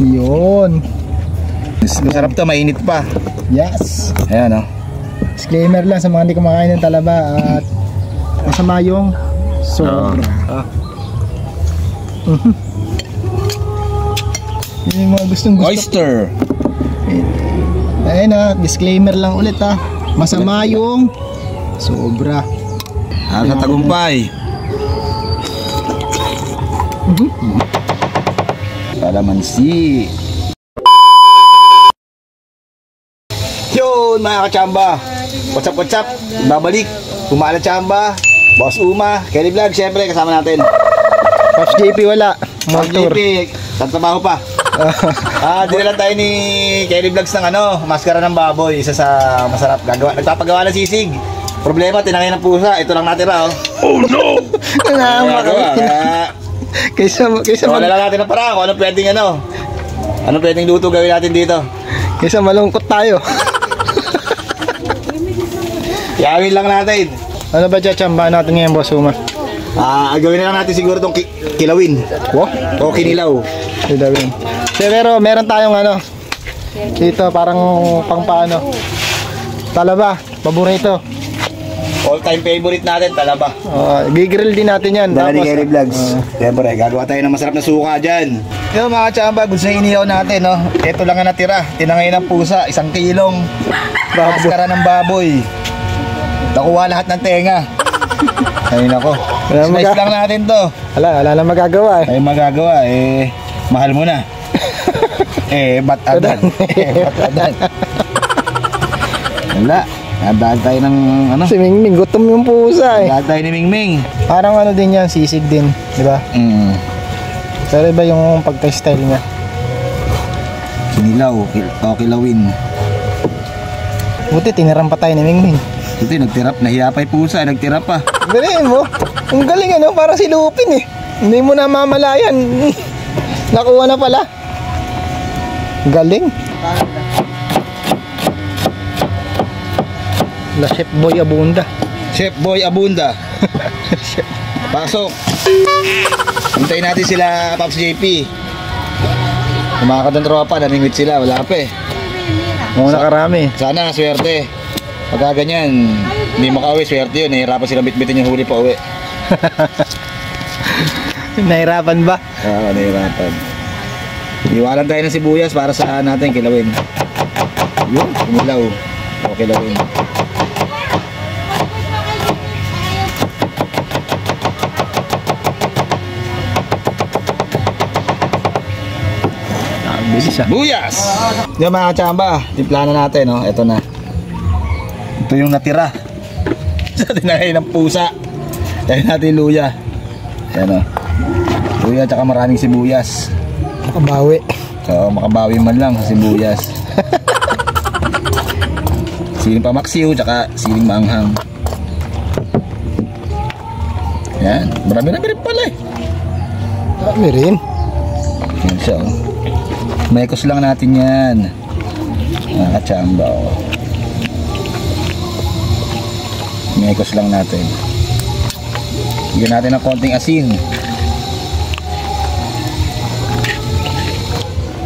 Yun. Masarap to, mainit pa. Yes. Ayan, oh. Disclaimer lang sa mga hindi kumakain ng talaba at masama yung sobra. Yung mga gustong gusto. Oyster. Ayun na, disclaimer lang ulit ha. Masama yung sobra. Sa tagumpay. Kalamansi. Yun mga kachamba. What's up? Babalik. Kumala chamba. Boss Uma. Kelly Vlog. Siyempre kasama natin. Pops JP wala. Boss JP. Tatrabaho pa. Dinala tayo ni Kelly Vlogs ng maskara ng baboy. Isa sa masarap gagawa. Nagpapagawa ng sisig. Problema, tinangay ng pusa. Ito lang natira, oh. Oh no! Kaysa wala lang natin ang parang kung anong pwedeng luto gawin natin dito. Kaysa malungkot tayo. Yawin lang natin. Ano ba tsatsambahan natin ngayon, Boss Uma? Gawin na lang natin siguro itong kilawin. O kinilaw. Kilawin. Pero meron tayong dito parang pangpaano. Talaba, paborito. All time favorite natin, talaba. Gigrill din natin yan. Dala ni Kelly Vlogs. Siyempre, gagawa tayo ng masarap na suka dyan. Yung mga tsamba, gusto na inihaw natin, no? Ito lang ang natira. Tinangay ng pusa, 1 kilong maskara ng baboy. Nakuha lahat ng tenga. Ayun ako. Slice lang natin to. Wala na magagawa Ay magagawa, mahal mo na. Ba't adan? Wala. Nadaan tayo ng Si Mingming, gutom yung pusa Nadaan tayo ni Mingming. Parang din yan, sisig din, di ba? Pero iba yung pagka-style niya. Kinilaw, kilawin. Buti tiniram pa tayo ni Mingming. Buti nagtirap, nahiya pa yung pusa, nagtirap pa. Galing mo, ang galing parang si Lupin Hindi mo na mamalayan. Nakuha na pala. Galing. La Chef Boy Abunda. Chef Boy Abunda. Pasok. Hintayin natin sila Pops JP. Kumakad ng tropa, namingwit sila, wala pa Muna karami. Sana swerte. Pagka ganyan, hindi makauwi, swerte yun. Nahihirapan sila bitbitin yung huli pa uwi. Nahirapan ba? Oo, nahihirapan. Iwalan tayo ng sibuyas para sa natin kilawin. Yun, kumilaw. O kilawin. Buyas! Yung mga tsamba, timpla na natin, ito na. Ito yung natira. Sa tinangay ng pusa. Tayo natin luya. Ayan, luya tsaka maraming sibuyas. Makabawi. So, makabawi man lang sa sibuyas. Siling pamaksiw tsaka siling maanghang. Yan, marami rin pala Marami rin. Yan siya, Maikos lang natin yan. Mga kachamba, Maikos lang natin. Bigyan natin ng konting asin.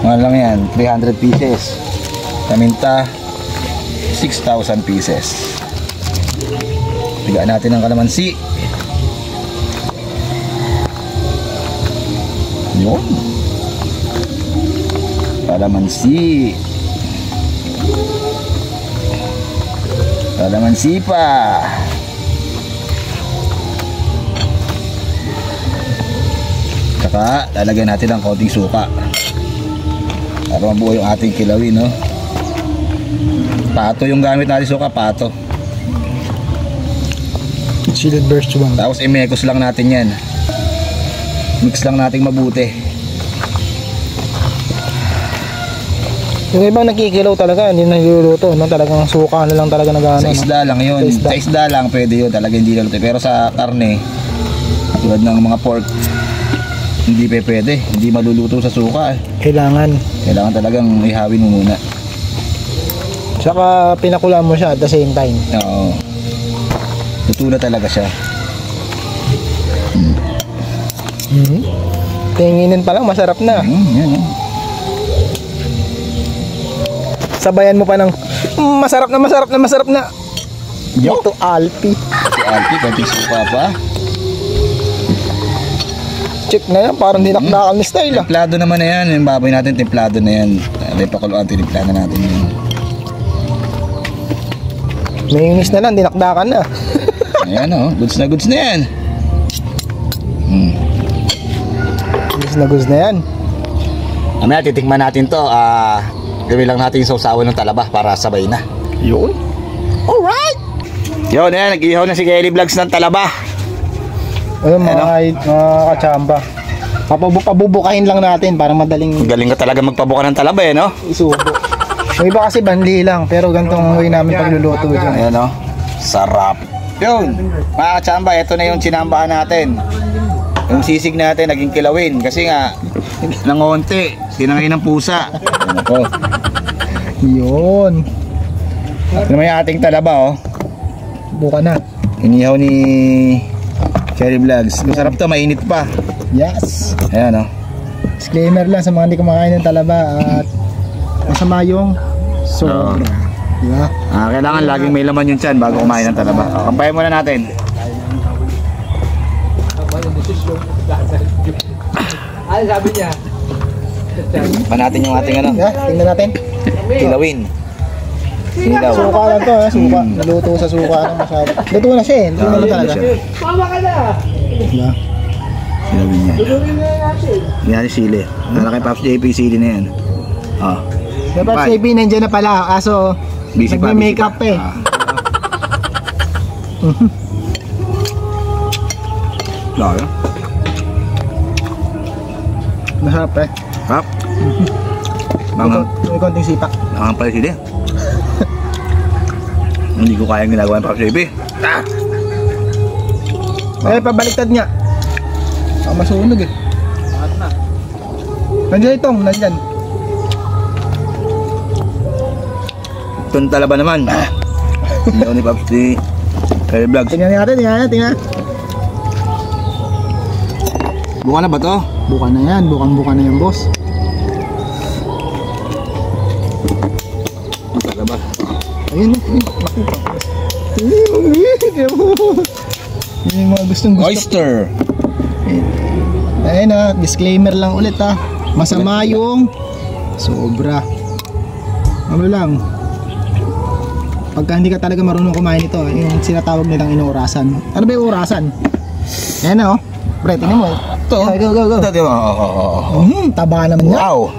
Mga lang yan, 300 pieces. Paminta, 6,000 pieces. Bigyan natin ng kalamansi. Yun. Kalamansi. Kalamansi pa. Tsaka lalagyan natin ng konting suka para mabuo yung ating kilawin, Pato yung gamit natin, suka, pato. Chilled burst 1. Tapos imekos lang natin yan. Mix lang natin mabuti. Yung ibang nakikilaw talaga, hindi niluluto, Talagang suka na lang talaga nag-ano. Sa isda lang yun. Sa isda lang pwede yun, talaga hindi niluluto. Pero sa karne, tulad ng mga pork, hindi pwede. Hindi maluluto sa suka. Kailangan talagang ihawin mo muna. Saka pinakulaan mo siya at the same time. Oo. Luto na talaga siya. Tinginin pa lang, masarap na. Yan, Sabayan mo pa ng masarap na. Ito Alpi. Si Alpi, konting suka pa. Check na yan, parang dinakdakan ni style ah. Templado naman na yan. Yung baboy natin, templado na yan. May pakuluan, tinimplado natin yan. Mayingis na lang, dinakdakan na. Ayan o, goods na yan. Goods na yan. Mamaya titikman natin to. Gawin lang natin yung sausawan ng talaba para sabay na. Yun. Alright. Yun, ayan, nag-ihaw na si Kelly Vlogs ng talaba. Ayun mga kachamba. Pabubukahin lang natin para madaling. Galing ka talaga magpabuka ng talaba no? Isubo. Yung iba kasi banli lang, pero ganitong way namin pagluluto dyan. Ayan o, sarap. Yun, mga kachamba, ito na yung sinambahan natin. Yung sisig natin naging kilawin kasi nga nangonti, tinangay ng pusa. Ayan ako. Yun. Ito naman yung ating talaba Buka na. Inihaw ni Kelly Vlogs. Masarap to, mainit pa. Yes. Ayan Disclaimer lang sa mga hindi kumakain ng talaba at masama yung sobra. Diba? Kailangan laging may laman yung tiyan bago kumain ng talaba. Kampayan muna natin. Ano sabi niya? Pa natin yung ating Tingnan natin. kilawin. Silaw. Suka lang to, suka. Naluto sa suka lang masyado. Luto na siya Luto na talaga. Mama ka na! Diba? Kilawin niya. Tuloy na natin. Yan yung sili. Para kay Pops JP, sili na yan. Dapat si JP nandiyan na pala, kaso Busy pa, nagme-makeup busy pa. Lalo. Masarap Hap. Mangang. May konting sipak. Mangang pala sili. Hindi ko kayang ginagawa ng Pops JP. Pabaliktad niya. Masunog Nandiyan itong, nandiyan. Itong talaba naman. Hindi ni Pops di Kelly Vlogs. Tingnan natin. Buka na ba to? Buka na yan, buka na yan boss. Talaba. Ayun. Yung mga gustong gusto. Oyster. Ayun disclaimer lang ulit masama yung sobra. Ano lang, pagka hindi ka talaga marunong kumain ito, yung sinatawag nilang inuurasan. Ano ba yung urasan? Ayan pre, tingnan mo ito. Go. Taba naman niya. Wow.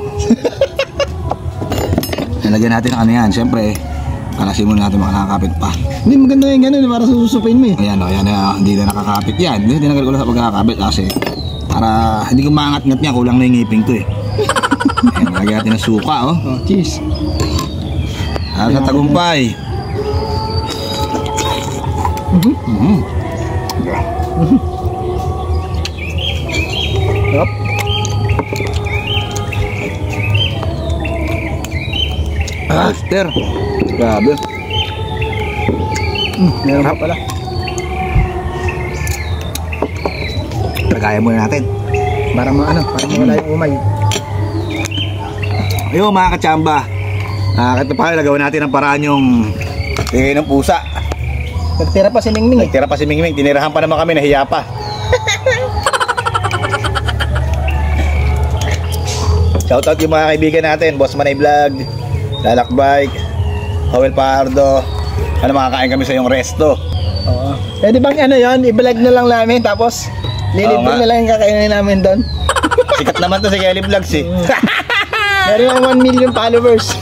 Nalagyan natin ang ano yan. Siyempre, kalasin muna natin makakapit pa. Hindi maganda yung gano'n para sususupin mo Ayan hindi na nakakapit yan. Hindi tinagal ko lang sa pagkakapit kasi para hindi ko maangat-ngat niya. Kulang na yung ngiping to Ayan, nalagyan natin ng suka Cheese. Sa tagumpay. Yup. Oyster. Grabe. Meron pa pala. Pagkaya muna natin. Para mawala yung umay. Ayun mga kachamba. Ito pa, nagawa natin ang paraan yung tingin ng pusa. Nagtira pa si Mingming Nagtira pa si Mingming. Tinirahan pa naman kami, nahiya pa. Shoutout yung mga kaibigan natin, Boss Manay Vlog, Lalakbike, Howell Pardo. Makakain kami sa yung resto. Pwede bang i-vlog na lang namin tapos lilibre na lang yung kakainin namin doon. Sikat naman to si Kelly Vlogs Meron yung 1 million followers.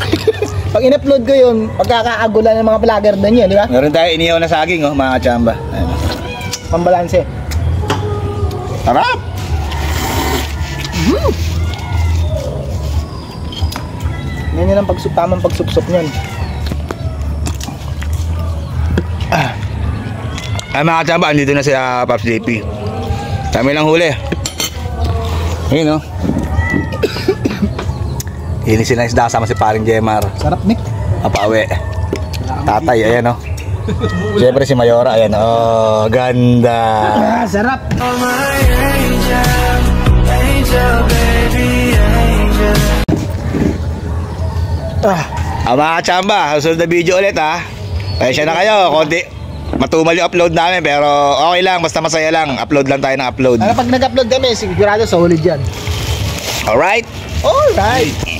Pag in-upload ko yun, pagkakaagulan ng mga vlogger doon yun, di ba? Meron tayo inihaw na saging mga kachamba. Pambalanse. Sarap! Yan ang tamang pagsupsop niyan. Ay mga kachamba, andito na si Pops JP. Kami lang huli. Ayun Inisin na isda sama si paring Jemar. Sarap, Nick. Papawi. Tatay, ayan Siyempre si Mayora, ayan ganda. Sarap. Mga chamba, susunod na video ulit ha. Pasensya na kayo, konti matumal yung upload namin pero okay lang, basta masaya lang. Upload lang tayo ng upload. Pag nag-upload kami, sigurado solid yan. Alright? Alright.